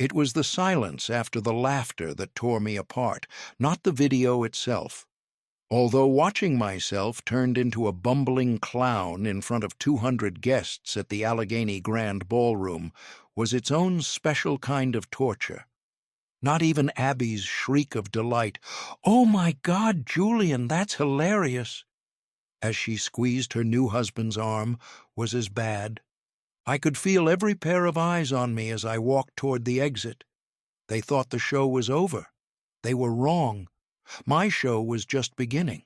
It was the silence after the laughter that tore me apart, not the video itself. Although watching myself turned into a bumbling clown in front of 200 guests at the Allegheny Grand Ballroom was its own special kind of torture. Not even Abby's shriek of delight, "Oh my God, Julian, that's hilarious!" as she squeezed her new husband's arm, was as bad. I could feel every pair of eyes on me as I walked toward the exit. They thought the show was over. They were wrong. My show was just beginning.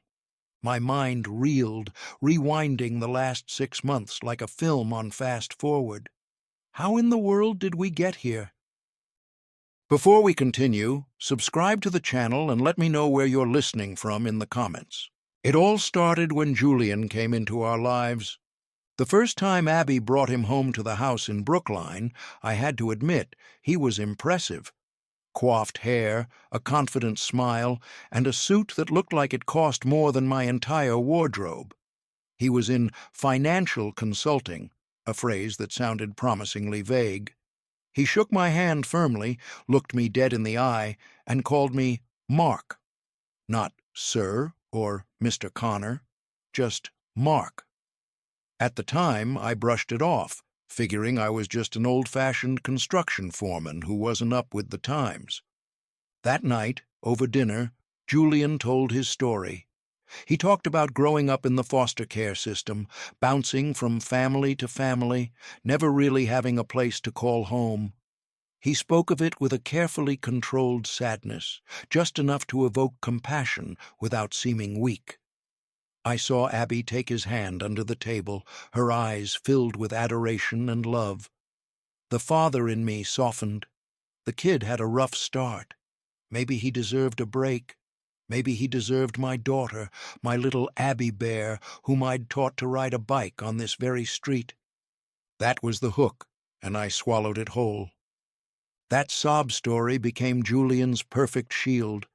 My mind reeled, rewinding the last 6 months like a film on fast forward. How in the world did we get here? Before we continue, subscribe to the channel and let me know where you're listening from in the comments. It all started when Julian came into our lives. The first time Abby brought him home to the house in Brookline, I had to admit, he was impressive. Coiffed hair, a confident smile, and a suit that looked like it cost more than my entire wardrobe. He was in financial consulting, a phrase that sounded promisingly vague. He shook my hand firmly, looked me dead in the eye, and called me Mark. Not Sir or Mr. Connor, just Mark. At the time, I brushed it off, figuring I was just an old-fashioned construction foreman who wasn't up with the times. That night, over dinner, Julian told his story. He talked about growing up in the foster care system, bouncing from family to family, never really having a place to call home. He spoke of it with a carefully controlled sadness, just enough to evoke compassion without seeming weak. I saw Abby take his hand under the table, her eyes filled with adoration and love. The father in me softened. The kid had a rough start. Maybe he deserved a break. Maybe he deserved my daughter, my little Abby bear, whom I'd taught to ride a bike on this very street. That was the hook, and I swallowed it whole. That sob story became Julian's perfect shield.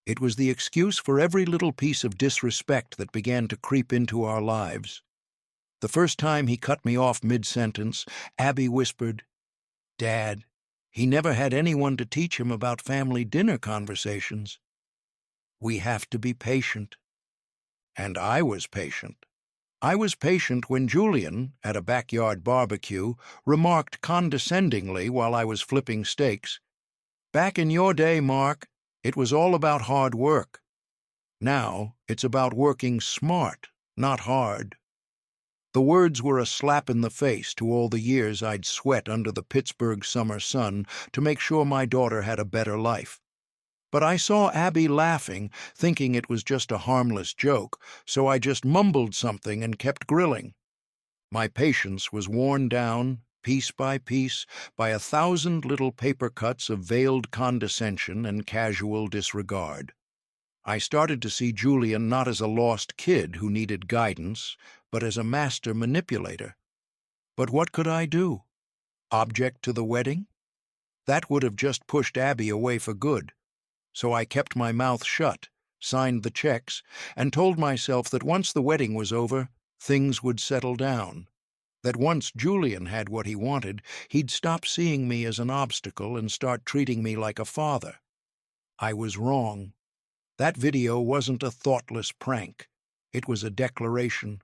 It was the excuse for every little piece of disrespect that began to creep into our lives. The first time he cut me off mid-sentence, Abby whispered, "Dad, he never had anyone to teach him about family dinner conversations. We have to be patient." And I was patient. I was patient when Julian, at a backyard barbecue, remarked condescendingly while I was flipping steaks, "Back in your day, Mark, it was all about hard work. Now it's about working smart, not hard." The words were a slap in the face to all the years I'd sweat under the Pittsburgh summer sun to make sure my daughter had a better life. But I saw Abby laughing, thinking it was just a harmless joke, so I just mumbled something and kept grilling. My patience was worn down, piece by piece, by 1,000 little paper cuts of veiled condescension and casual disregard. I started to see Julian not as a lost kid who needed guidance, but as a master manipulator. But what could I do? Object to the wedding? That would have just pushed Abby away for good. So I kept my mouth shut, signed the checks, and told myself that once the wedding was over, things would settle down. That once Julian had what he wanted, he'd stop seeing me as an obstacle and start treating me like a father. I was wrong. That video wasn't a thoughtless prank. It was a declaration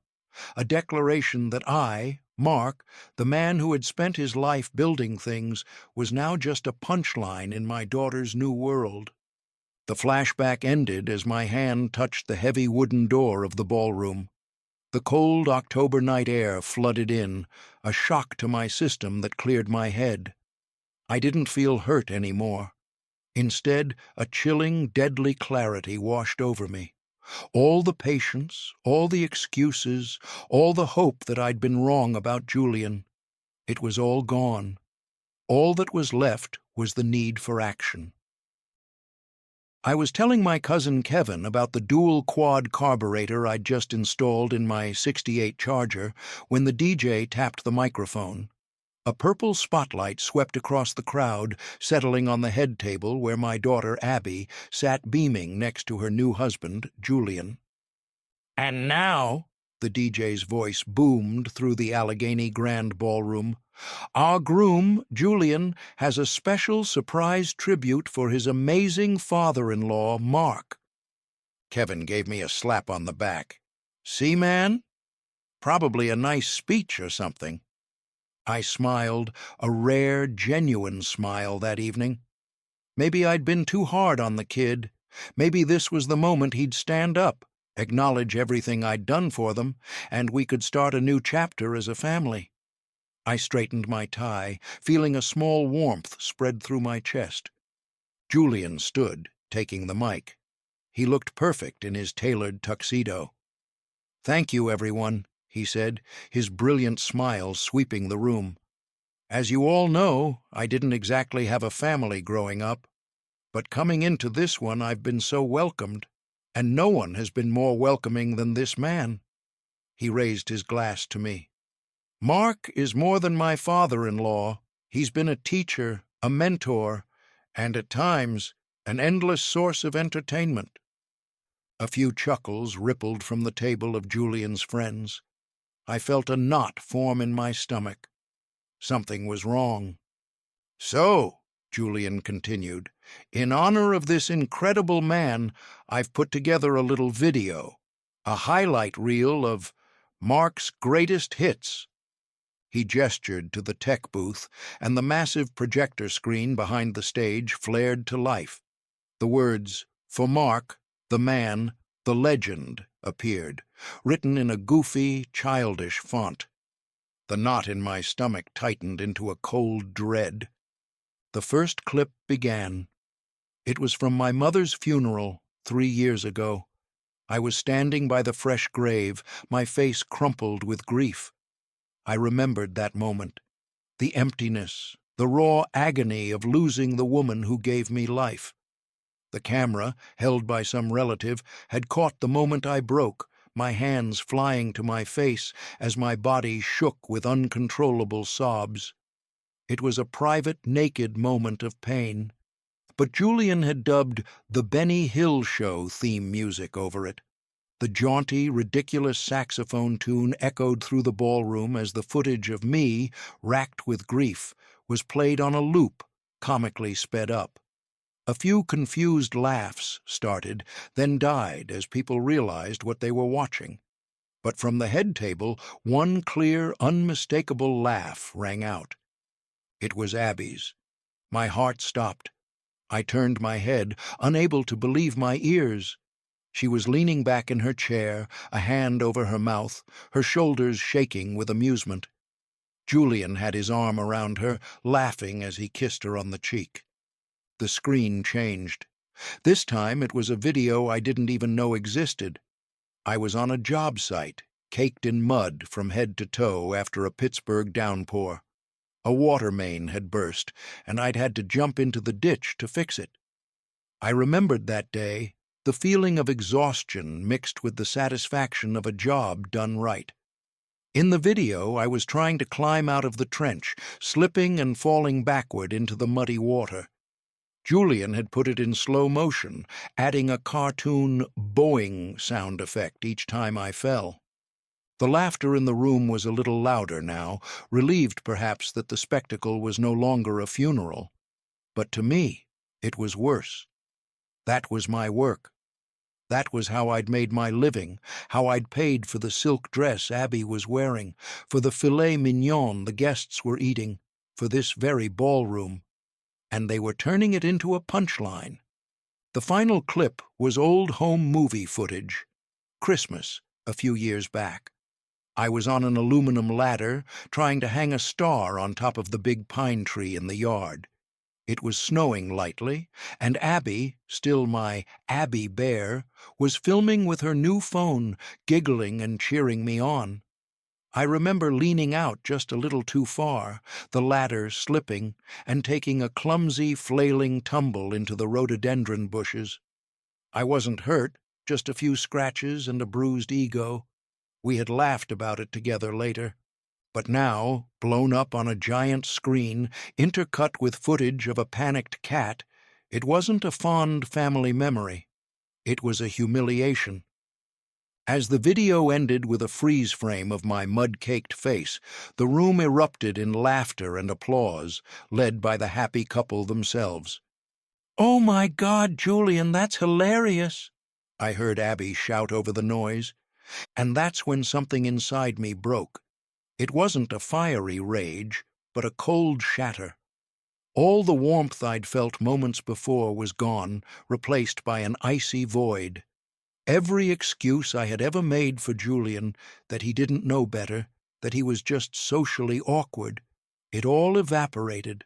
that I, Mark, the man who had spent his life building things, was now just a punchline in my daughter's new world. The flashback ended as my hand touched the heavy wooden door of the ballroom. The cold October night air flooded in, a shock to my system that cleared my head. I didn't feel hurt anymore. Instead, a chilling, deadly clarity washed over me. All the patience, all the excuses, all the hope that I'd been wrong about Julian. It was all gone. All that was left was the need for action. I was telling my cousin Kevin about the dual-quad carburetor I'd just installed in my '68 Charger when the DJ tapped the microphone. A purple spotlight swept across the crowd, settling on the head table where my daughter Abby sat beaming next to her new husband, Julian. "And now," the DJ's voice boomed through the Allegheny Grand Ballroom, Our groom, Julian, has a special surprise tribute for his amazing father-in-law, Mark. Kevin gave me a slap on the back. See, man? Probably a nice speech or something. I smiled, a rare, genuine smile that evening. Maybe I'd been too hard on the kid. Maybe this was the moment he'd stand up, acknowledge everything I'd done for them, and we could start a new chapter as a family. I straightened my tie, feeling a small warmth spread through my chest. Julian stood, taking the mic. He looked perfect in his tailored tuxedo. "Thank you, everyone," he said, his brilliant smile sweeping the room. "As you all know, I didn't exactly have a family growing up, but coming into this one I've been so welcomed, and no one has been more welcoming than this man." He raised his glass to me. "Mark is more than my father-in-law. He's been a teacher, a mentor, and at times an endless source of entertainment." A few chuckles rippled from the table of Julian's friends. I felt a knot form in my stomach. Something was wrong. "So," Julian continued, "in honor of this incredible man, I've put together a little video, a highlight reel of Mark's greatest hits." He gestured to the tech booth, and the massive projector screen behind the stage flared to life. The words, "For Mark, the man, the legend," appeared, written in a goofy, childish font. The knot in my stomach tightened into a cold dread. The first clip began. It was from my mother's funeral 3 years ago. I was standing by the fresh grave, my face crumpled with grief. I remembered that moment, the emptiness, the raw agony of losing the woman who gave me life. The camera, held by some relative, had caught the moment I broke, my hands flying to my face as my body shook with uncontrollable sobs. It was a private, naked moment of pain, but Julian had dubbed the Benny Hill Show theme music over it. The jaunty, ridiculous saxophone tune echoed through the ballroom as the footage of me, racked with grief, was played on a loop, comically sped up. A few confused laughs started, then died as people realized what they were watching. But from the head table, one clear, unmistakable laugh rang out. It was Abby's. My heart stopped. I turned my head, unable to believe my ears. She was leaning back in her chair, a hand over her mouth, her shoulders shaking with amusement. Julian had his arm around her, laughing as he kissed her on the cheek. The screen changed. This time it was a video I didn't even know existed. I was on a job site, caked in mud from head to toe after a Pittsburgh downpour. A water main had burst, and I'd had to jump into the ditch to fix it. I remembered that day, the feeling of exhaustion mixed with the satisfaction of a job done right. In the video, I was trying to climb out of the trench, slipping and falling backward into the muddy water. Julian had put it in slow motion, adding a cartoon boing sound effect each time I fell. The laughter in the room was a little louder now, relieved perhaps that the spectacle was no longer a funeral. But to me, it was worse. That was my work. That was how I'd made my living, how I'd paid for the silk dress Abby was wearing, for the filet mignon the guests were eating, for this very ballroom. And they were turning it into a punchline. The final clip was old home movie footage. Christmas, a few years back. I was on an aluminum ladder, trying to hang a star on top of the big pine tree in the yard. It was snowing lightly, and Abby, still my Abby Bear, was filming with her new phone, giggling and cheering me on. I remember leaning out just a little too far, the ladder slipping, and taking a clumsy, flailing tumble into the rhododendron bushes. I wasn't hurt, just a few scratches and a bruised ego. We had laughed about it together later. But now, blown up on a giant screen, intercut with footage of a panicked cat, it wasn't a fond family memory. It was a humiliation. As the video ended with a freeze frame of my mud-caked face, the room erupted in laughter and applause, led by the happy couple themselves. "Oh my God, Julian, that's hilarious!" I heard Abby shout over the noise. And that's when something inside me broke. It wasn't a fiery rage, but a cold shatter. All the warmth I'd felt moments before was gone, replaced by an icy void. Every excuse I had ever made for Julian, that he didn't know better, that he was just socially awkward, it all evaporated.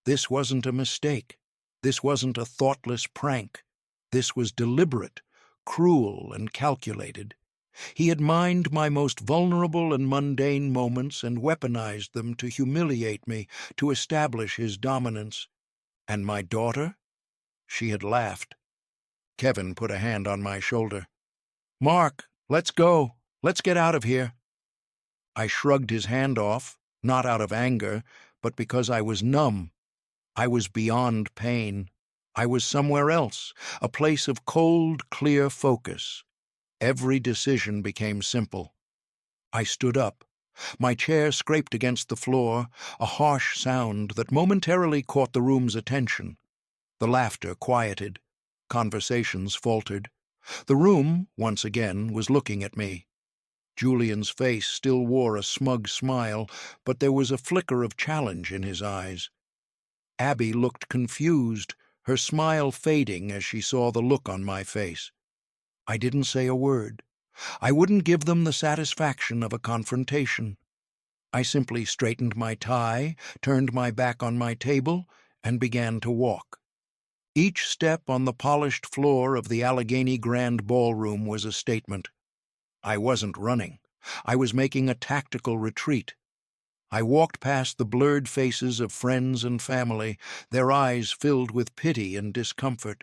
This wasn't a mistake. This wasn't a thoughtless prank. This was deliberate, cruel, and calculated. He had mined my most vulnerable and mundane moments and weaponized them to humiliate me, to establish his dominance. And my daughter? She had laughed. Kevin put a hand on my shoulder. "Mark, let's go. Let's get out of here." I shrugged his hand off, not out of anger, but because I was numb. I was beyond pain. I was somewhere else, a place of cold, clear focus. Every decision became simple. I stood up. My chair scraped against the floor, a harsh sound that momentarily caught the room's attention. The laughter quieted. Conversations faltered. The room, once again, was looking at me. Julian's face still wore a smug smile, but there was a flicker of challenge in his eyes. Abby looked confused, her smile fading as she saw the look on my face. I didn't say a word. I wouldn't give them the satisfaction of a confrontation. I simply straightened my tie, turned my back on my table, and began to walk. Each step on the polished floor of the Allegheny Grand Ballroom was a statement. I wasn't running. I was making a tactical retreat. I walked past the blurred faces of friends and family, their eyes filled with pity and discomfort.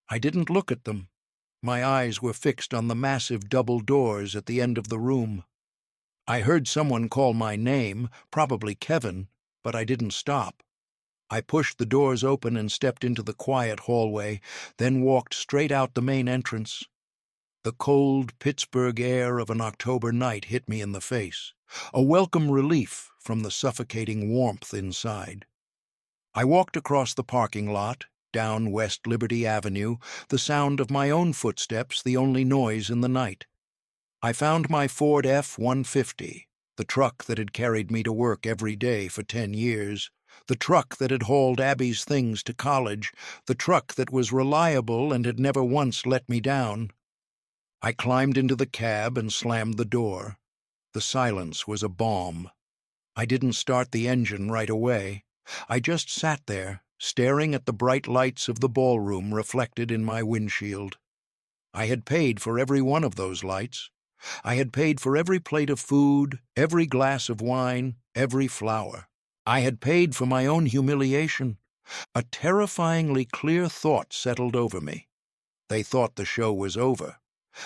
I didn't look at them. My eyes were fixed on the massive double doors at the end of the room. I heard someone call my name, probably Kevin, but I didn't stop. I pushed the doors open and stepped into the quiet hallway, then walked straight out the main entrance. The cold Pittsburgh air of an October night hit me in the face, a welcome relief from the suffocating warmth inside. I walked across the parking lot, down West Liberty Avenue, the sound of my own footsteps the only noise in the night. I found my Ford F-150, the truck that had carried me to work every day for 10 years, the truck that had hauled Abby's things to college, the truck that was reliable and had never once let me down. I climbed into the cab and slammed the door. The silence was a balm. I didn't start the engine right away. I just sat there, staring at the bright lights of the ballroom reflected in my windshield. I had paid for every one of those lights. I had paid for every plate of food, every glass of wine, every flower. I had paid for my own humiliation. A terrifyingly clear thought settled over me. They thought the show was over.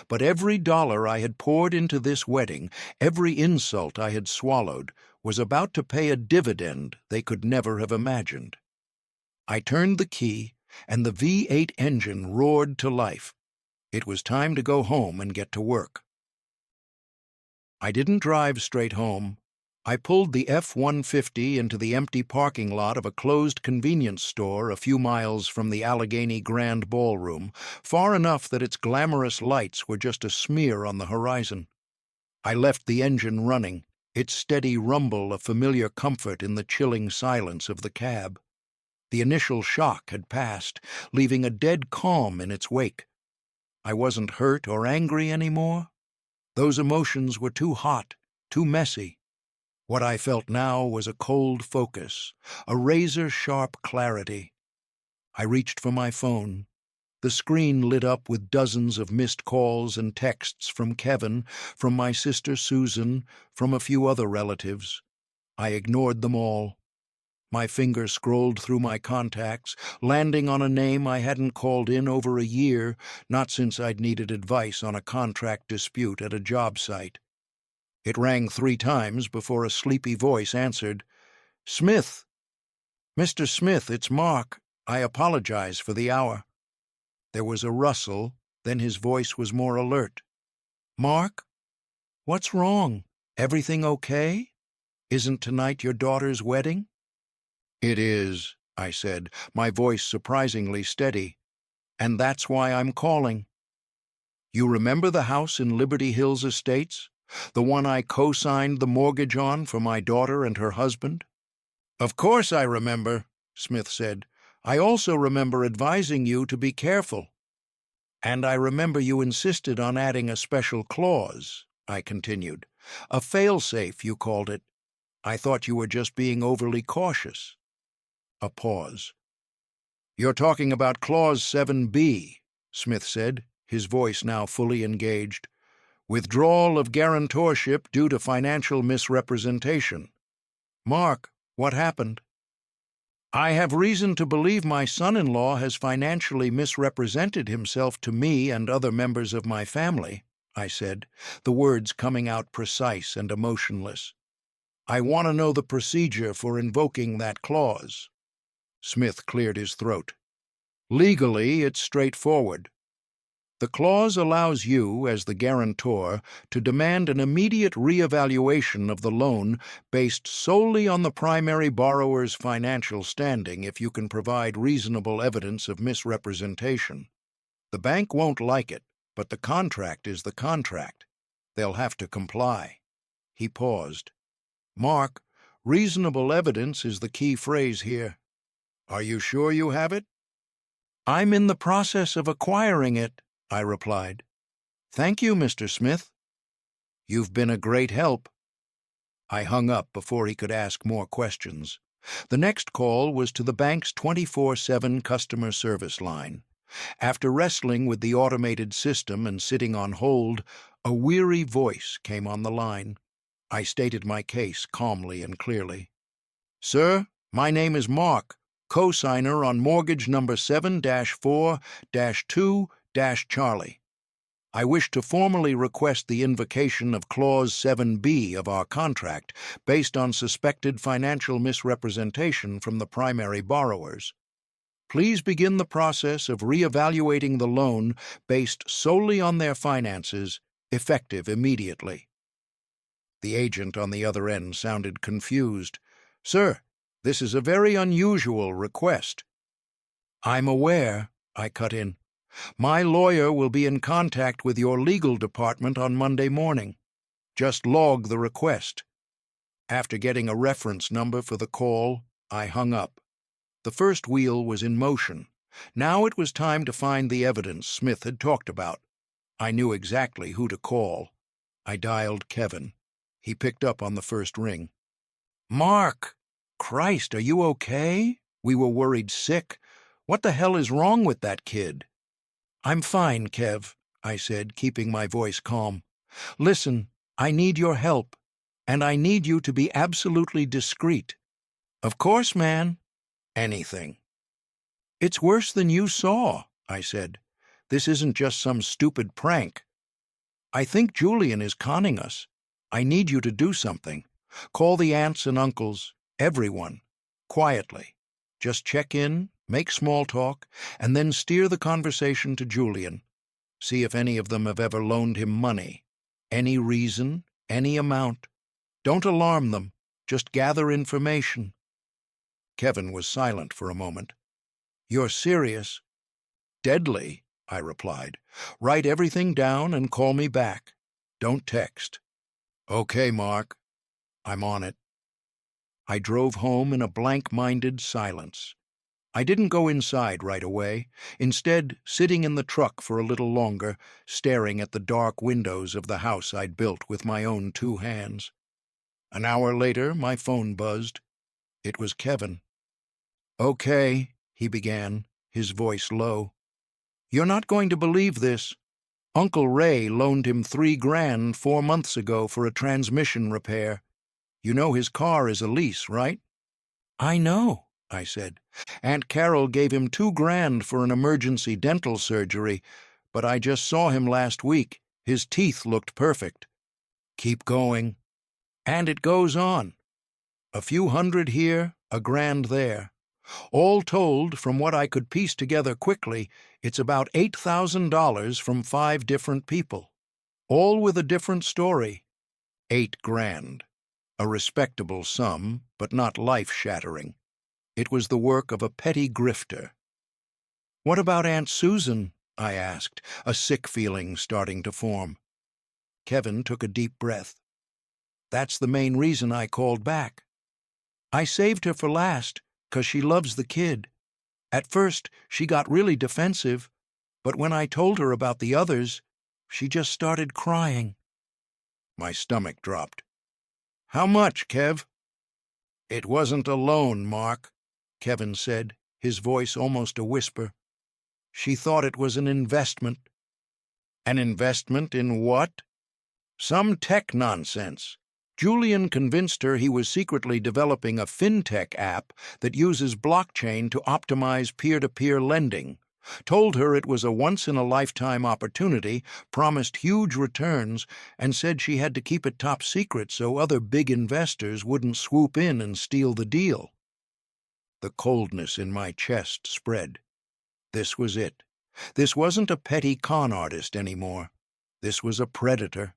But every dollar I had poured into this wedding, every insult I had swallowed, was about to pay a dividend they could never have imagined. I turned the key, and the V8 engine roared to life. It was time to go home and get to work. I didn't drive straight home. I pulled the F-150 into the empty parking lot of a closed convenience store a few miles from the Allegheny Grand Ballroom, far enough that its glamorous lights were just a smear on the horizon. I left the engine running, its steady rumble a familiar comfort in the chilling silence of the cab. The initial shock had passed, leaving a dead calm in its wake. I wasn't hurt or angry anymore. Those emotions were too hot, too messy. What I felt now was a cold focus, a razor-sharp clarity. I reached for my phone. The screen lit up with dozens of missed calls and texts from Kevin, from my sister Susan, from a few other relatives. I ignored them all. My finger scrolled through my contacts, landing on a name I hadn't called in over a year, not since I'd needed advice on a contract dispute at a job site. It rang 3 times before a sleepy voice answered. "Smith." "Mr. Smith, it's Mark. I apologize for the hour." There was a rustle, then his voice was more alert. Mark, what's wrong? Everything okay? Isn't tonight your daughter's wedding? It is, I said, my voice surprisingly steady. And that's why I'm calling. You remember the house in Liberty Hills Estates? The one I co-signed the mortgage on for my daughter and her husband? Of course I remember, Smith said. I also remember advising you to be careful. And I remember you insisted on adding a special clause, I continued. A fail-safe, you called it. I thought you were just being overly cautious. A pause. You're talking about Clause 7B, Smith said, his voice now fully engaged. Withdrawal of guarantorship due to financial misrepresentation. Mark, what happened? I have reason to believe my son-in-law has financially misrepresented himself to me and other members of my family, I said, the words coming out precise and emotionless. I want to know the procedure for invoking that clause. Smith cleared his throat. Legally, it's straightforward. The clause allows you, as the guarantor, to demand an immediate reevaluation of the loan based solely on the primary borrower's financial standing if you can provide reasonable evidence of misrepresentation. The bank won't like it, but the contract is the contract. They'll have to comply. He paused. Mark, reasonable evidence is the key phrase here. Are you sure you have it? I'm in the process of acquiring it, I replied. Thank you, Mr. Smith. You've been a great help. I hung up before he could ask more questions. The next call was to the bank's 24/7 customer service line. After wrestling with the automated system and sitting on hold, a weary voice came on the line. I stated my case calmly and clearly. Sir, my name is Mark, co-signer on mortgage number 7-4-2-Charlie. I wish to formally request the invocation of Clause 7B of our contract based on suspected financial misrepresentation from the primary borrowers. Please begin the process of reevaluating the loan based solely on their finances, effective immediately. The agent on the other end sounded confused. Sir, this is a very unusual request. I'm aware, I cut in. My lawyer will be in contact with your legal department on Monday morning. Just log the request. After getting a reference number for the call, I hung up. The first wheel was in motion. Now it was time to find the evidence Smith had talked about. I knew exactly who to call. I dialed Kevin. He picked up on the first ring. Mark! Christ, are you okay? We were worried sick. What the hell is wrong with that kid? I'm fine, Kev, I said, keeping my voice calm. Listen, I need your help, and I need you to be absolutely discreet. Of course, man. Anything. It's worse than you saw, I said. This isn't just some stupid prank. I think Julian is conning us. I need you to do something. Call the aunts and uncles, everyone, quietly. Just check in, make small talk, and then steer the conversation to Julian. See if any of them have ever loaned him money. Any reason, any amount. Don't alarm them. Just gather information. Kevin was silent for a moment. You're serious? Deadly, I replied. Write everything down and call me back. Don't text. Okay, Mark. I'm on it. I drove home in a blank-minded silence. I didn't go inside right away, instead sitting in the truck for a little longer, staring at the dark windows of the house I'd built with my own 2 hands. An hour later, my phone buzzed. It was Kevin. Okay, he began, his voice low. You're not going to believe this. Uncle Ray loaned him $3,000 4 months ago for a transmission repair. You know his car is a lease, right? I know, I said. Aunt Carol gave him $2,000 for an emergency dental surgery, but I just saw him last week. His teeth looked perfect. Keep going. And it goes on. A few hundred here, $1,000 there. All told, from what I could piece together quickly, it's about $8,000 from 5 different people. all with a different story. 8 grand. A respectable sum, but not life-shattering. It was the work of a petty grifter. "What about Aunt Susan?" I asked, a sick feeling starting to form. Kevin took a deep breath. "That's the main reason I called back. I saved her for last, 'cause she loves the kid. At first, she got really defensive, but when I told her about the others, she just started crying." My stomach dropped. "How much, Kev?" "It wasn't a loan, Mark," Kevin said, his voice almost a whisper. "She thought it was an investment." "An investment in what?" "Some tech nonsense. Julian convinced her he was secretly developing a fintech app that uses blockchain to optimize peer-to-peer lending. Told her it was a once-in-a-lifetime opportunity, promised huge returns, and said she had to keep it top secret so other big investors wouldn't swoop in and steal the deal." The coldness in my chest spread. This was it. This wasn't a petty con artist anymore. This was a predator.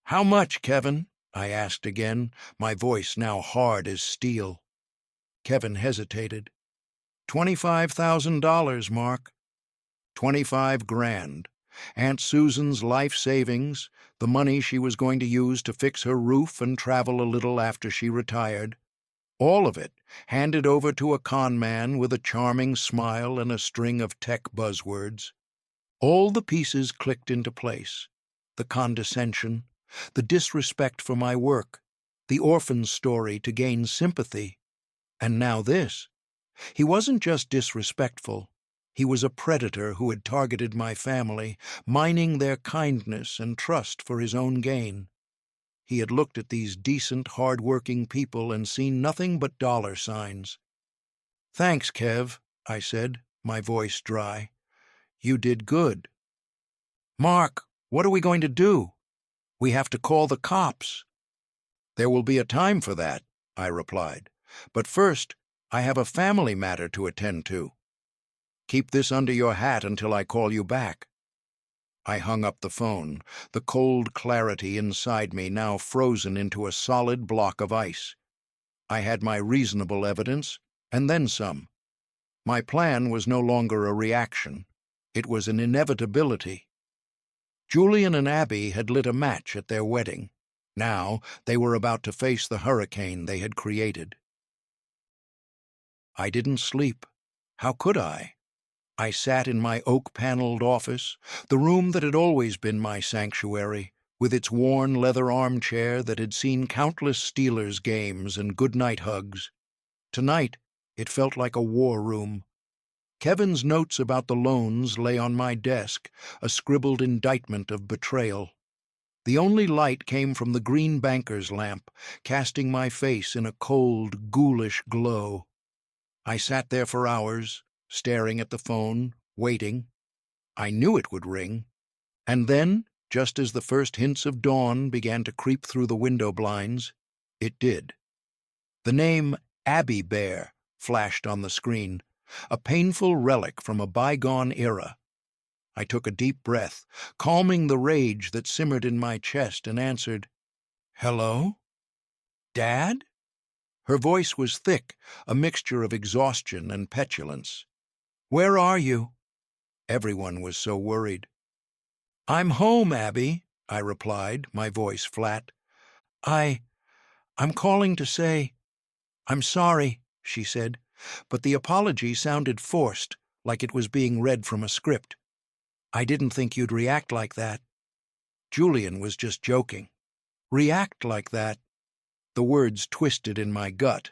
"How much, Kevin?" I asked again, my voice now hard as steel. Kevin hesitated. $25,000, Mark." 25 grand. Aunt Susan's life savings, the money she was going to use to fix her roof and travel a little after she retired. All of it handed over to a con man with a charming smile and a string of tech buzzwords. All the pieces clicked into place. The condescension, the disrespect for my work, the orphan's story to gain sympathy, and now this. He wasn't just disrespectful. He was a predator who had targeted my family, mining their kindness and trust for his own gain. He had looked at these decent, hard-working people and seen nothing but dollar signs. "Thanks, Kev," I said, my voice dry. "You did good." "Mark, what are we going to do? We have to call the cops." "There will be a time for that," I replied. "But first, I have a family matter to attend to. Keep this under your hat until I call you back." I hung up the phone, the cold clarity inside me now frozen into a solid block of ice. I had my reasonable evidence, and then some. My plan was no longer a reaction. It was an inevitability. Julian and Abby had lit a match at their wedding. Now they were about to face the hurricane they had created. I didn't sleep. How could I? I sat in my oak-paneled office, the room that had always been my sanctuary, with its worn leather armchair that had seen countless Steelers games and goodnight hugs. Tonight, it felt like a war room. Kevin's notes about the loans lay on my desk, a scribbled indictment of betrayal. The only light came from the green banker's lamp, casting my face in a cold, ghoulish glow. I sat there for hours, staring at the phone, waiting. I knew it would ring. And then, just as the first hints of dawn began to creep through the window blinds, it did. The name Abby Bear flashed on the screen, a painful relic from a bygone era. I took a deep breath, calming the rage that simmered in my chest, and answered, "Hello? Dad?" Her voice was thick, a mixture of exhaustion and petulance. "Where are you?" Everyone was so worried. "I'm home, Abby," I replied, my voice flat. I'm calling to say—" "I'm sorry," she said, but the apology sounded forced, like it was being read from a script. "I didn't think you'd react like that." Julian was just joking. React like that? The words twisted in my gut.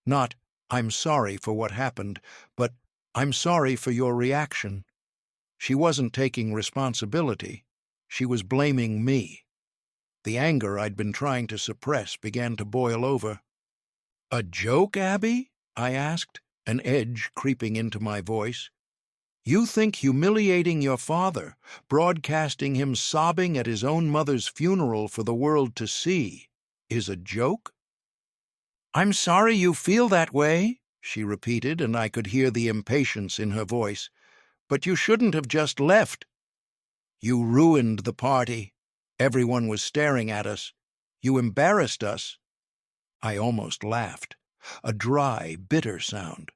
Not, "I'm sorry for what happened," but, "I'm sorry for your reaction." She wasn't taking responsibility. She was blaming me. The anger I'd been trying to suppress began to boil over. "A joke, Abby?" I asked, an edge creeping into my voice. "You think humiliating your father, broadcasting him sobbing at his own mother's funeral for the world to see, is a joke?" "I'm sorry you feel that way," she repeated, and I could hear the impatience in her voice. "But you shouldn't have just left." "You ruined the party." Everyone was staring at us. You embarrassed us." I almost laughed. A dry, bitter sound.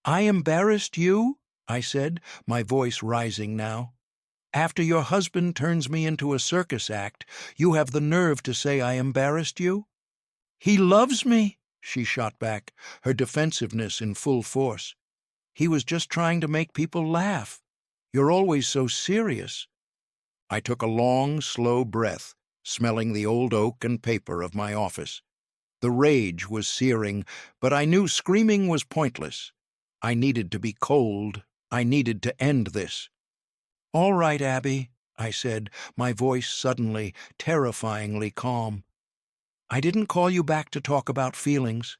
"I embarrassed you?" I said, my voice rising now. "After your husband turns me into a circus act, you have the nerve to say I embarrassed you?" "He loves me," she shot back, her defensiveness in full force. "He was just trying to make people laugh. You're always so serious." I took a long, slow breath, smelling the old oak and paper of my office. The rage was searing, but I knew screaming was pointless. I needed to be cold. I needed to end this. "All right, Abby," I said, my voice suddenly, terrifyingly calm. "I didn't call you back to talk about feelings.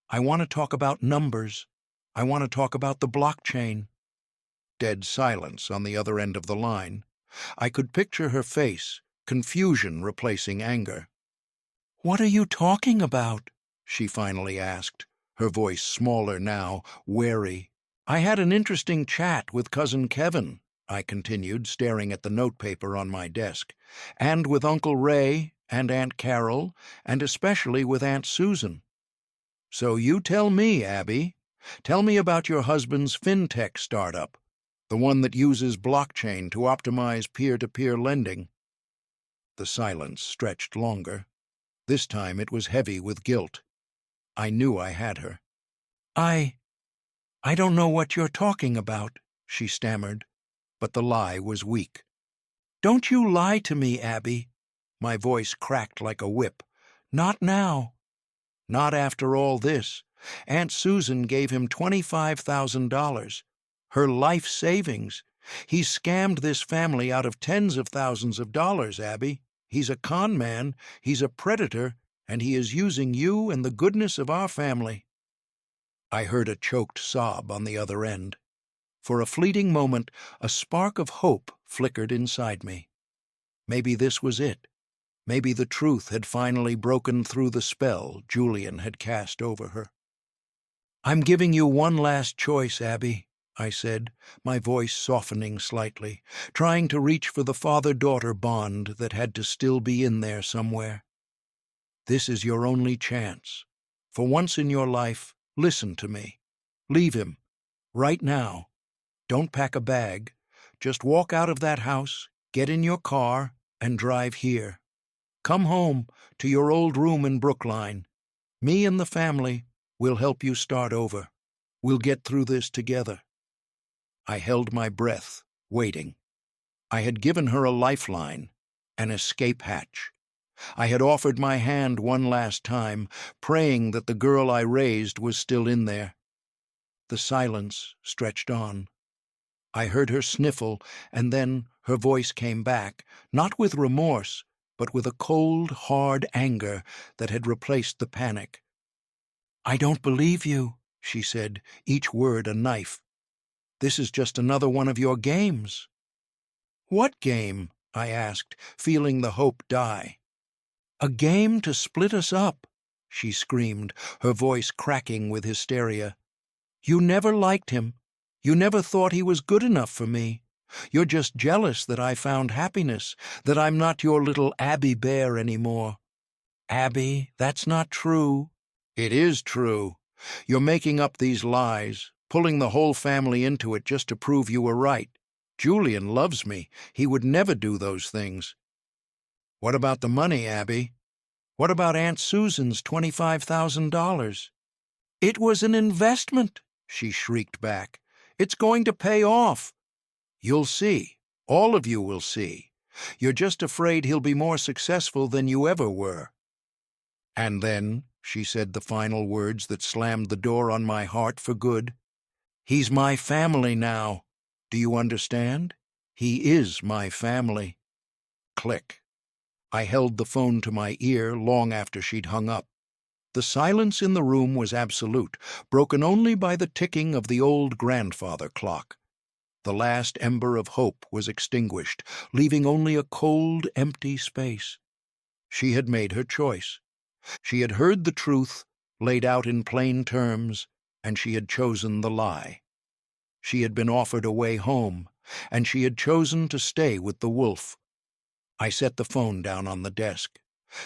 I want to talk about numbers. I want to talk about the blockchain." Dead silence on the other end of the line. I could picture her face, confusion replacing anger. "What are you talking about?" she finally asked, her voice smaller now, wary. "I had an interesting chat with Cousin Kevin," I continued, staring at the notepaper on my desk, "and with Uncle Ray, and Aunt Carol, and especially with Aunt Susan. So you tell me, Abby. Tell me about your husband's fintech startup, the one that uses blockchain to optimize peer-to-peer lending." The silence stretched longer. This time it was heavy with guilt. I knew I had her. I don't know what you're talking about," she stammered, but the lie was weak. "Don't you lie to me, Abby." My voice cracked like a whip. "Not now. Not after all this. Aunt Susan gave him $25,000. Her life savings. He's scammed this family out of tens of thousands of dollars, Abby. He's a con man, he's a predator, and he is using you and the goodness of our family." I heard a choked sob on the other end. For a fleeting moment, a spark of hope flickered inside me. Maybe this was it. Maybe the truth had finally broken through the spell Julian had cast over her. "I'm giving you one last choice, Abby," I said, my voice softening slightly, trying to reach for the father-daughter bond that had to still be in there somewhere. "This is your only chance. For once in your life, listen to me. Leave him. Right now. Don't pack a bag. Just walk out of that house, get in your car, and drive here. Come home, to your old room in Brookline. Me and the family will help you start over. We'll get through this together." I held my breath, waiting. I had given her a lifeline, an escape hatch. I had offered my hand one last time, praying that the girl I raised was still in there. The silence stretched on. I heard her sniffle, and then her voice came back, not with remorse, but with a cold, hard anger that had replaced the panic. "I don't believe you," she said, each word a knife. "This is just another one of your games." "What game?" I asked, feeling the hope die. "A game to split us up," she screamed, her voice cracking with hysteria. "You never liked him. You never thought he was good enough for me. You're just jealous that I found happiness, that I'm not your little Abby Bear anymore." "Abby, that's not true." "It is true. You're making up these lies, pulling the whole family into it just to prove you were right. Julian loves me. He would never do those things." "What about the money, Abby? What about Aunt Susan's $25,000? "It was an investment," she shrieked back. "It's going to pay off. You'll see. All of you will see. You're just afraid he'll be more successful than you ever were." And then she said the final words that slammed the door on my heart for good. "He's my family now. Do you understand? He is my family." Click. I held the phone to my ear long after she'd hung up. The silence in the room was absolute, broken only by the ticking of the old grandfather clock. The last ember of hope was extinguished, leaving only a cold, empty space. She had made her choice. She had heard the truth, laid out in plain terms, and she had chosen the lie. She had been offered a way home, and she had chosen to stay with the wolf. I set the phone down on the desk.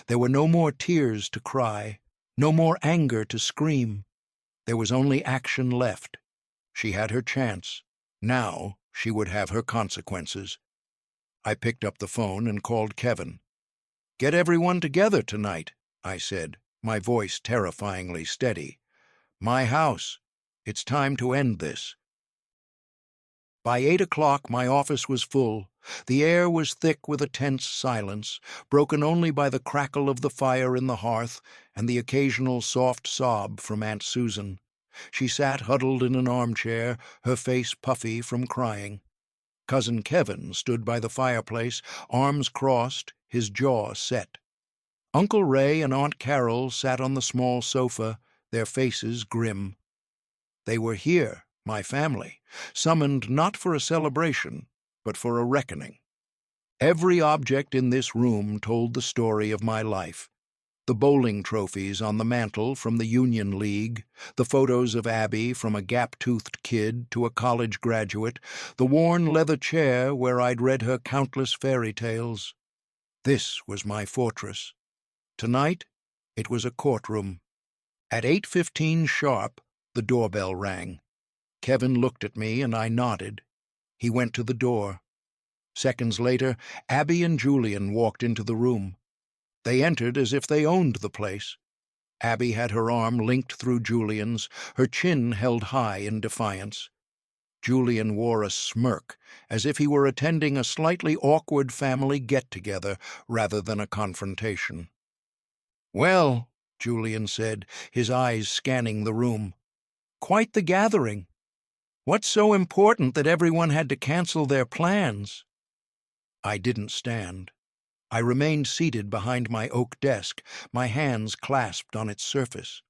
There were no more tears to cry, no more anger to scream. There was only action left. She had her chance. Now she would have her consequences. I picked up the phone and called Kevin. "Get everyone together tonight," I said, my voice terrifyingly steady. "My house. It's time to end this." By 8 o'clock my office was full. The air was thick with a tense silence, broken only by the crackle of the fire in the hearth and the occasional soft sob from Aunt Susan. She sat huddled in an armchair, her face puffy from crying. Cousin Kevin stood by the fireplace, arms crossed, his jaw set. Uncle Ray and Aunt Carol sat on the small sofa, their faces grim. They were here, my family, summoned not for a celebration, but for a reckoning. Every object in this room told the story of my life. The bowling trophies on the mantel from the Union League, the photos of Abby from a gap-toothed kid to a college graduate, the worn leather chair where I'd read her countless fairy tales. This was my fortress. Tonight, it was a courtroom. At 8:15 sharp, the doorbell rang. Kevin looked at me and I nodded. He went to the door. Seconds later, Abby and Julian walked into the room. They entered as if they owned the place. Abby had her arm linked through Julian's, her chin held high in defiance. Julian wore a smirk, as if he were attending a slightly awkward family get-together rather than a confrontation. "Well," Julian said, his eyes scanning the room, "quite the gathering. What's so important that everyone had to cancel their plans?" I didn't stand. I remained seated behind my oak desk, my hands clasped on its surface.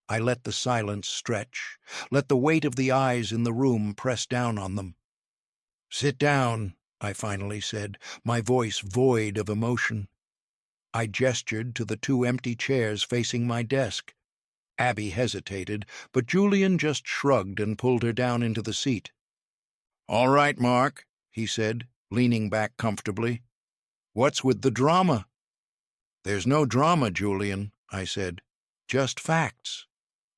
I let the silence stretch, let the weight of the eyes in the room press down on them. "Sit down," I finally said, my voice void of emotion. I gestured to the two empty chairs facing my desk. Abby hesitated, but Julian just shrugged and pulled her down into the seat. "All right, Mark," he said, leaning back comfortably. "What's with the drama?" "There's no drama, Julian," I said. "Just facts.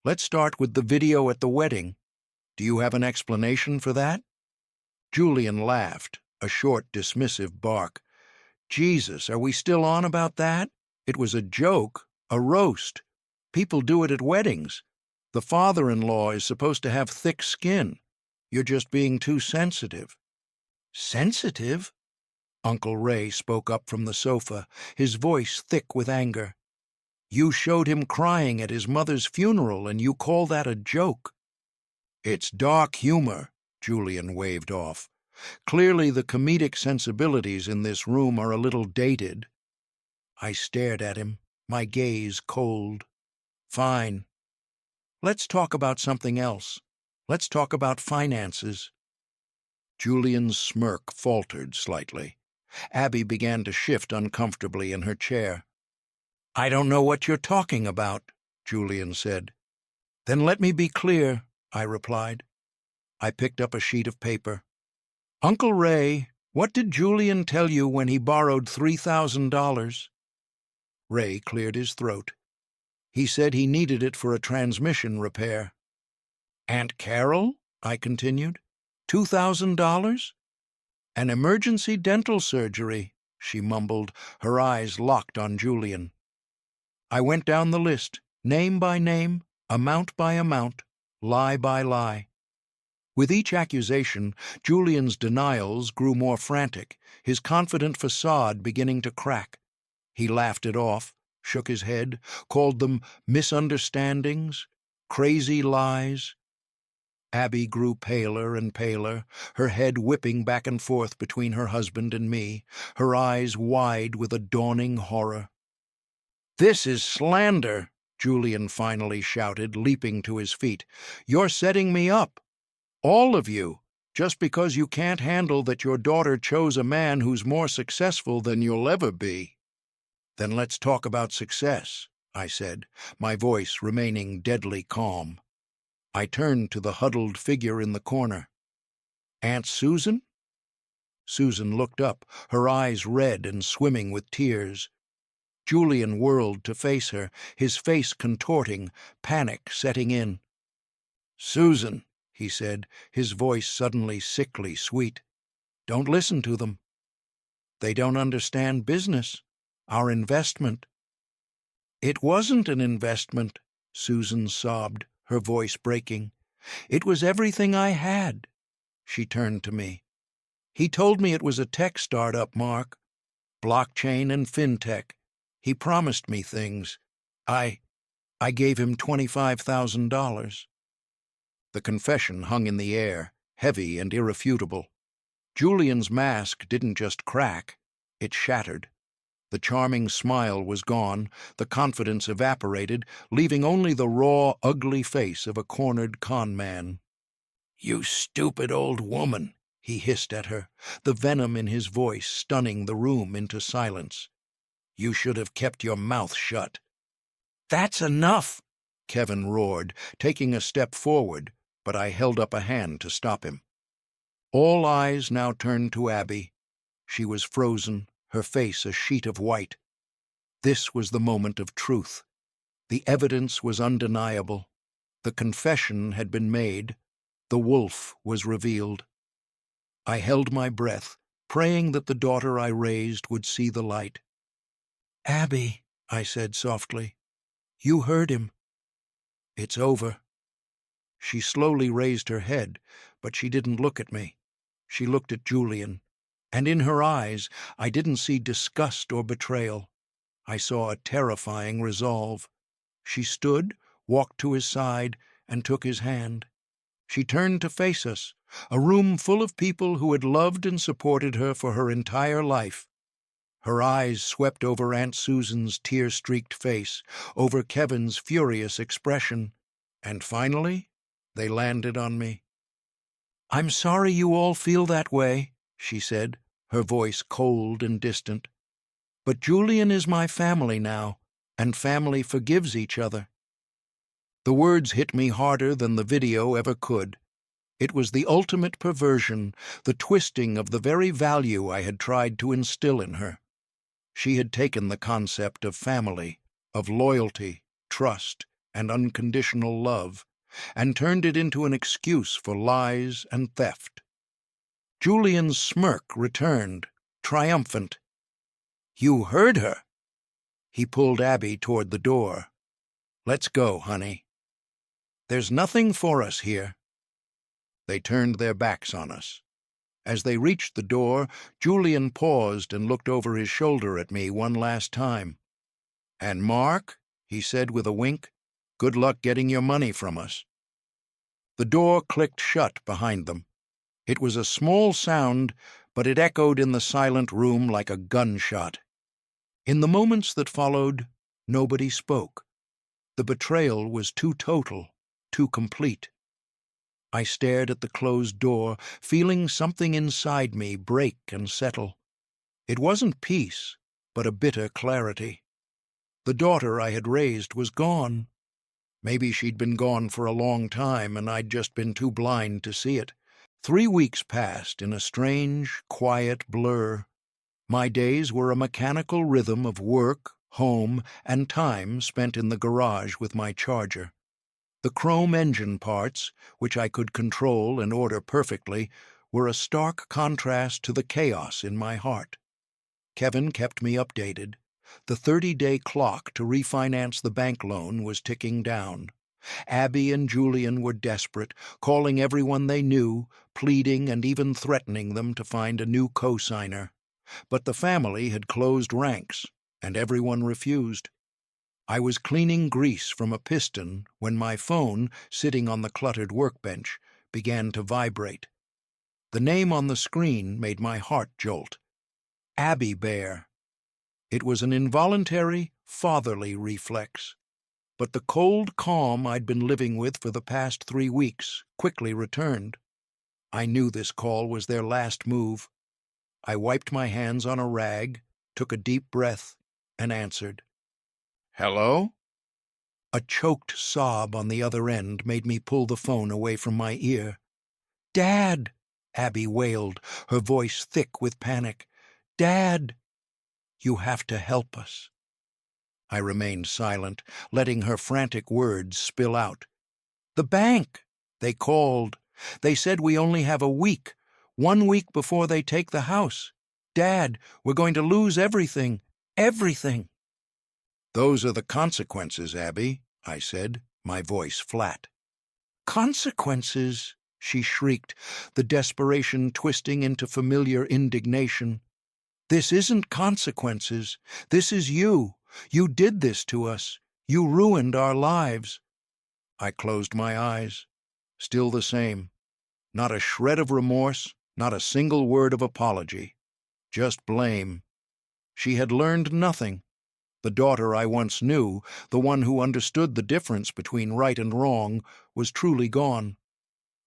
Let's start with the video at the wedding. Do you have an explanation for that?" Julian laughed, a short, dismissive bark. "Jesus, are we still on about that? It was a joke, a roast. People do it at weddings. The father-in-law is supposed to have thick skin. You're just being too sensitive." "Sensitive?" Uncle Ray spoke up from the sofa, his voice thick with anger. "You showed him crying at his mother's funeral, and you call that a joke?" "It's dark humor," Julian waved off. "Clearly the comedic sensibilities in this room are a little dated." I stared at him, my gaze cold. "Fine. Let's talk about something else. Let's talk about finances." Julian's smirk faltered slightly. Abby began to shift uncomfortably in her chair. "I don't know what you're talking about," Julian said. "Then let me be clear," I replied. I picked up a sheet of paper. "Uncle Ray, what did Julian tell you when he borrowed $3,000? Ray cleared his throat. "He said he needed it for a transmission repair." "Aunt Carol?" I continued. $2,000? "An emergency dental surgery," she mumbled, her eyes locked on Julian. I went down the list, name by name, amount by amount, lie by lie. With each accusation, Julian's denials grew more frantic, his confident facade beginning to crack. He laughed it off, shook his head, called them misunderstandings, crazy lies. Abby grew paler and paler, her head whipping back and forth between her husband and me, her eyes wide with a dawning horror. "This is slander," Julian finally shouted, leaping to his feet. "You're setting me up. All of you, just because you can't handle that your daughter chose a man who's more successful than you'll ever be." "Then let's talk about success," I said, my voice remaining deadly calm. I turned to the huddled figure in the corner. "Aunt Susan?" Susan looked up, her eyes red and swimming with tears. Julian whirled to face her, his face contorting, panic setting in. "Susan," he said, his voice suddenly sickly sweet, "don't listen to them. They don't understand business, our investment." "It wasn't an investment," Susan sobbed, her voice breaking. "It was everything I had." She turned to me. "He told me it was a tech startup, Mark. Blockchain and fintech. He promised me things. I gave him $25,000. The confession hung in the air, heavy and irrefutable. Julian's mask didn't just crack, it shattered. The charming smile was gone, the confidence evaporated, leaving only the raw, ugly face of a cornered con man. "You stupid old woman," he hissed at her, the venom in his voice stunning the room into silence. "You should have kept your mouth shut." "That's enough!" Kevin roared, taking a step forward, but I held up a hand to stop him. All eyes now turned to Abby. She was frozen, her face a sheet of white. This was the moment of truth. The evidence was undeniable. The confession had been made. The wolf was revealed. I held my breath, praying that the daughter I raised would see the light. "Abby," I said softly, "you heard him. It's over." She slowly raised her head, but she didn't look at me. She looked at Julian, and in her eyes I didn't see disgust or betrayal. I saw a terrifying resolve. She stood, walked to his side, and took his hand. She turned to face us, a room full of people who had loved and supported her for her entire life. Her eyes swept over Aunt Susan's tear-streaked face, over Kevin's furious expression, and finally they landed on me. "I'm sorry you all feel that way," she said, her voice cold and distant. "But Julian is my family now, and family forgives each other." The words hit me harder than the video ever could. It was the ultimate perversion, the twisting of the very value I had tried to instill in her. She had taken the concept of family, of loyalty, trust, and unconditional love, and turned it into an excuse for lies and theft. Julian's smirk returned, triumphant. "You heard her." He pulled Abby toward the door. "Let's go, honey. There's nothing for us here." They turned their backs on us. As they reached the door, Julian paused and looked over his shoulder at me one last time. "And Mark," he said with a wink, "good luck getting your money from us." The door clicked shut behind them. It was a small sound, but it echoed in the silent room like a gunshot. In the moments that followed, nobody spoke. The betrayal was too total, too complete. I stared at the closed door, feeling something inside me break and settle. It wasn't peace, but a bitter clarity. The daughter I had raised was gone. Maybe she'd been gone for a long time, and I'd just been too blind to see it. 3 weeks passed in a strange, quiet blur. My days were a mechanical rhythm of work, home, and time spent in the garage with my charger. The chrome engine parts, which I could control and order perfectly, were a stark contrast to the chaos in my heart. Kevin kept me updated. The 30-day clock to refinance the bank loan was ticking down. Abby and Julian were desperate, calling everyone they knew, pleading and even threatening them to find a new co-signer. But the family had closed ranks, and everyone refused. I was cleaning grease from a piston when my phone, sitting on the cluttered workbench, began to vibrate. The name on the screen made my heart jolt. Abby Bear. It was an involuntary, fatherly reflex. But the cold calm I'd been living with for the past 3 weeks quickly returned. I knew this call was their last move. I wiped my hands on a rag, took a deep breath, and answered. "Hello?" A choked sob on the other end made me pull the phone away from my ear. "Dad!" Abby wailed, her voice thick with panic. "Dad, you have to help us." I remained silent, letting her frantic words spill out. "The bank! They called. They said we only have a week. 1 week before they take the house. Dad, we're going to lose everything. Everything." "Those are the consequences, Abby," I said, my voice flat. "Consequences?" she shrieked, the desperation twisting into familiar indignation. "This isn't consequences. This is you. You did this to us. You ruined our lives." I closed my eyes. Still the same. Not a shred of remorse, not a single word of apology. Just blame. She had learned nothing. The daughter I once knew, the one who understood the difference between right and wrong, was truly gone.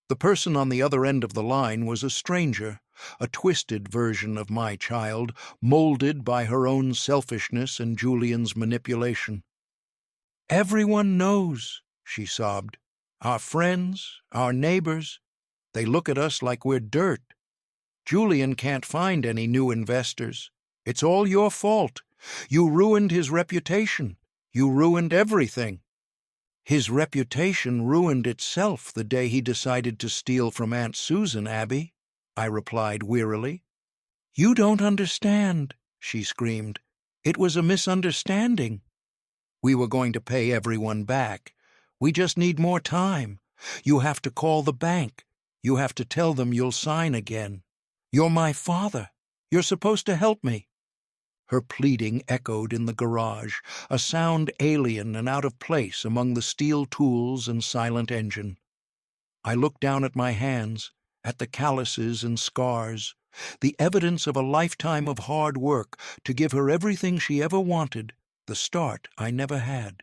The person on the other end of the line was a stranger, a twisted version of my child, molded by her own selfishness and Julian's manipulation. "Everyone knows," she sobbed. "Our friends, our neighbors, they look at us like we're dirt. Julian can't find any new investors. It's all your fault. You ruined his reputation. You ruined everything." "His reputation ruined itself the day he decided to steal from Aunt Susan, Abby," I replied wearily. "You don't understand," she screamed. "It was a misunderstanding. We were going to pay everyone back. We just need more time. You have to call the bank. You have to tell them you'll sign again. You're my father. You're supposed to help me." Her pleading echoed in the garage, a sound alien and out of place among the steel tools and silent engine. I looked down at my hands, at the calluses and scars, the evidence of a lifetime of hard work to give her everything she ever wanted, the start I never had.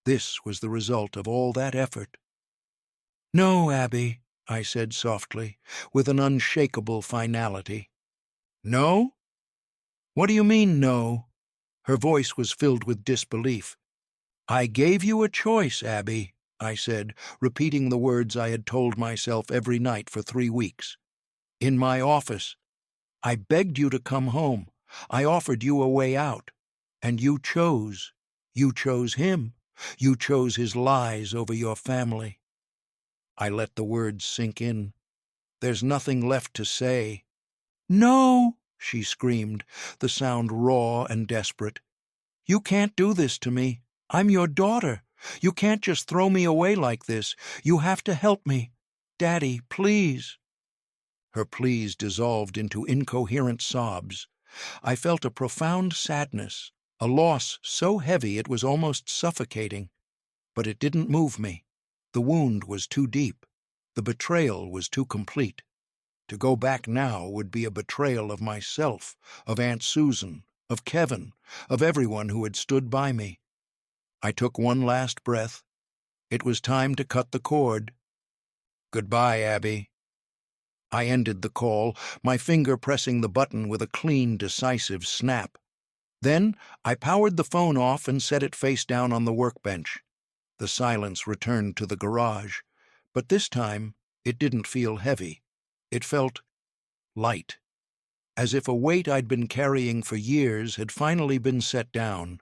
This was the result of all that effort. "No, Abby," I said softly, with an unshakable finality. "No? What do you mean, no?" Her voice was filled with disbelief. "I gave you a choice, Abby," I said, repeating the words I had told myself every night for 3 weeks. "In my office. I begged you to come home. I offered you a way out. And you chose. You chose him. You chose his lies over your family." I let the words sink in. There's nothing left to say. "No!" she screamed, the sound raw and desperate. "You can't do this to me. I'm your daughter. You can't just throw me away like this. You have to help me. Daddy, please." Her pleas dissolved into incoherent sobs. I felt a profound sadness, a loss so heavy it was almost suffocating. But it didn't move me. The wound was too deep. The betrayal was too complete. To go back now would be a betrayal of myself, of Aunt Susan, of Kevin, of everyone who had stood by me. I took one last breath. It was time to cut the cord. "Goodbye, Abby." I ended the call, my finger pressing the button with a clean, decisive snap. Then I powered the phone off and set it face down on the workbench. The silence returned to the garage, but this time it didn't feel heavy. It felt light, as if a weight I'd been carrying for years had finally been set down.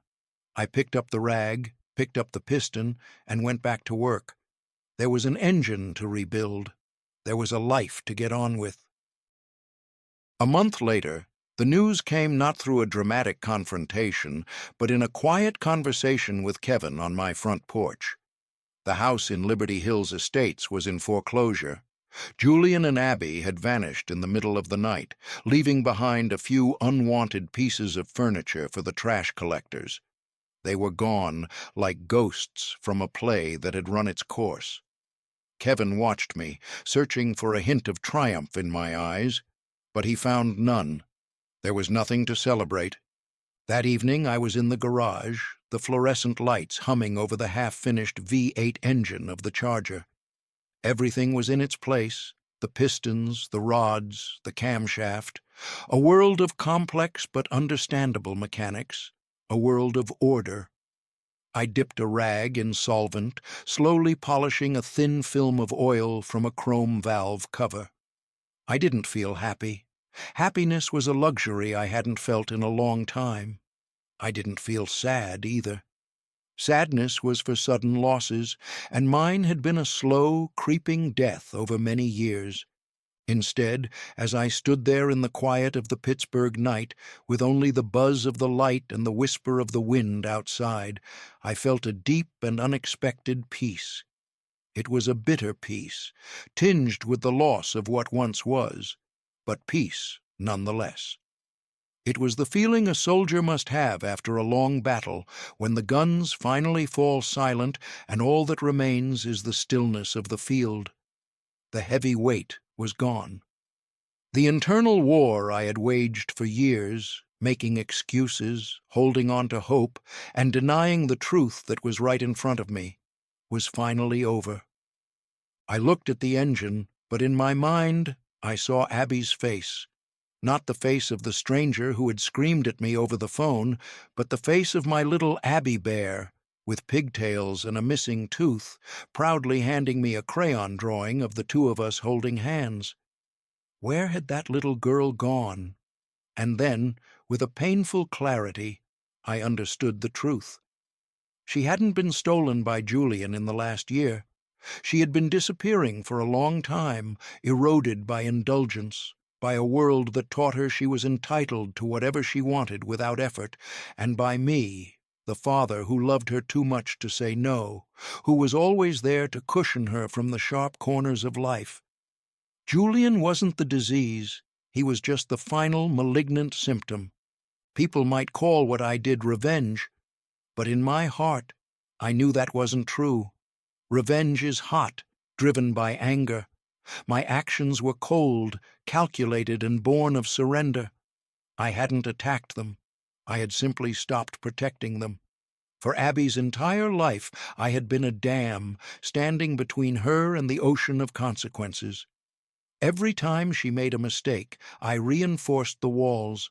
I picked up the rag, picked up the piston, and went back to work. There was an engine to rebuild. There was a life to get on with. A month later, the news came not through a dramatic confrontation, but in a quiet conversation with Kevin on my front porch. The house in Liberty Hills Estates was in foreclosure. Julian and Abby had vanished in the middle of the night, leaving behind a few unwanted pieces of furniture for the trash collectors. They were gone, like ghosts from a play that had run its course. Kevin watched me, searching for a hint of triumph in my eyes, but he found none. There was nothing to celebrate. That evening I was in the garage, the fluorescent lights humming over the half-finished V8 engine of the Charger. Everything was in its place, the pistons, the rods, the camshaft, a world of complex but understandable mechanics, a world of order. I dipped a rag in solvent, slowly polishing a thin film of oil from a chrome valve cover. I didn't feel happy. Happiness was a luxury I hadn't felt in a long time. I didn't feel sad either. Sadness was for sudden losses, and mine had been a slow, creeping death over many years. Instead, as I stood there in the quiet of the Pittsburgh night, with only the buzz of the light and the whisper of the wind outside, I felt a deep and unexpected peace. It was a bitter peace, tinged with the loss of what once was, but peace nonetheless. It was the feeling a soldier must have after a long battle, when the guns finally fall silent and all that remains is the stillness of the field. The heavy weight was gone. The internal war I had waged for years, making excuses, holding on to hope, and denying the truth that was right in front of me, was finally over. I looked at the engine, but in my mind I saw Abby's face. Not the face of the stranger who had screamed at me over the phone, but the face of my little Abby bear, with pigtails and a missing tooth, proudly handing me a crayon drawing of the two of us holding hands. Where had that little girl gone? And then, with a painful clarity, I understood the truth. She hadn't been stolen by Julian in the last year. She had been disappearing for a long time, eroded by indulgence, by a world that taught her she was entitled to whatever she wanted without effort, and by me, the father who loved her too much to say no, who was always there to cushion her from the sharp corners of life. Julian wasn't the disease, he was just the final malignant symptom. People might call what I did revenge, but in my heart, I knew that wasn't true. Revenge is hot, driven by anger. My actions were cold, calculated, and born of surrender. I hadn't attacked them. I had simply stopped protecting them. For Abby's entire life, I had been a dam, standing between her and the ocean of consequences. Every time she made a mistake, I reinforced the walls.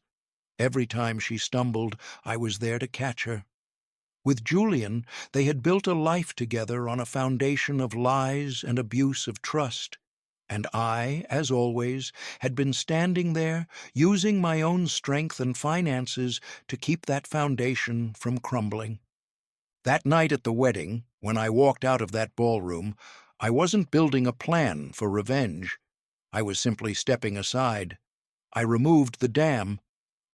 Every time she stumbled, I was there to catch her. With Julian, they had built a life together on a foundation of lies and abuse of trust. And I, as always, had been standing there, using my own strength and finances to keep that foundation from crumbling. That night at the wedding, when I walked out of that ballroom, I wasn't building a plan for revenge. I was simply stepping aside. I removed the dam,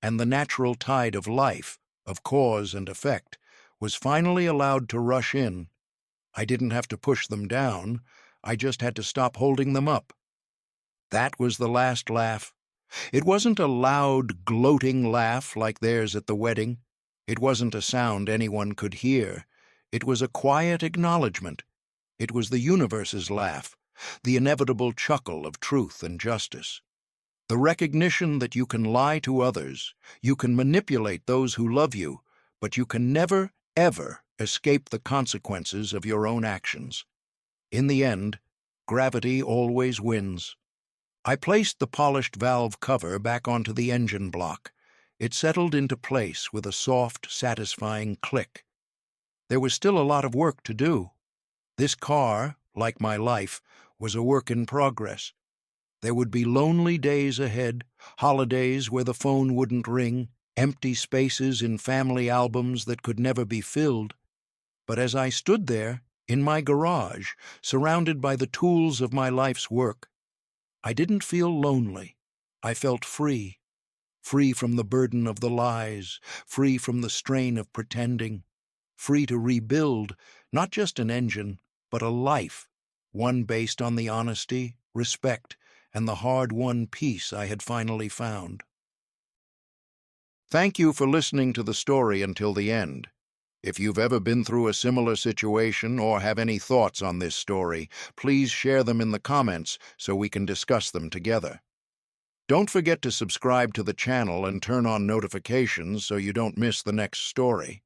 and the natural tide of life, of cause and effect, was finally allowed to rush in. I didn't have to push them down. I just had to stop holding them up. That was the last laugh. It wasn't a loud, gloating laugh like theirs at the wedding. It wasn't a sound anyone could hear. It was a quiet acknowledgement. It was the universe's laugh, the inevitable chuckle of truth and justice. The recognition that you can lie to others, you can manipulate those who love you, but you can never, ever escape the consequences of your own actions. In the end, gravity always wins. I placed the polished valve cover back onto the engine block. It settled into place with a soft, satisfying click. There was still a lot of work to do. This car, like my life, was a work in progress. There would be lonely days ahead, holidays where the phone wouldn't ring, empty spaces in family albums that could never be filled. But as I stood there, in my garage, surrounded by the tools of my life's work, I didn't feel lonely. I felt free. Free from the burden of the lies, free from the strain of pretending, free to rebuild, not just an engine, but a life, one based on the honesty, respect, and the hard-won peace I had finally found. Thank you for listening to the story until the end. If you've ever been through a similar situation or have any thoughts on this story, please share them in the comments so we can discuss them together. Don't forget to subscribe to the channel and turn on notifications so you don't miss the next story.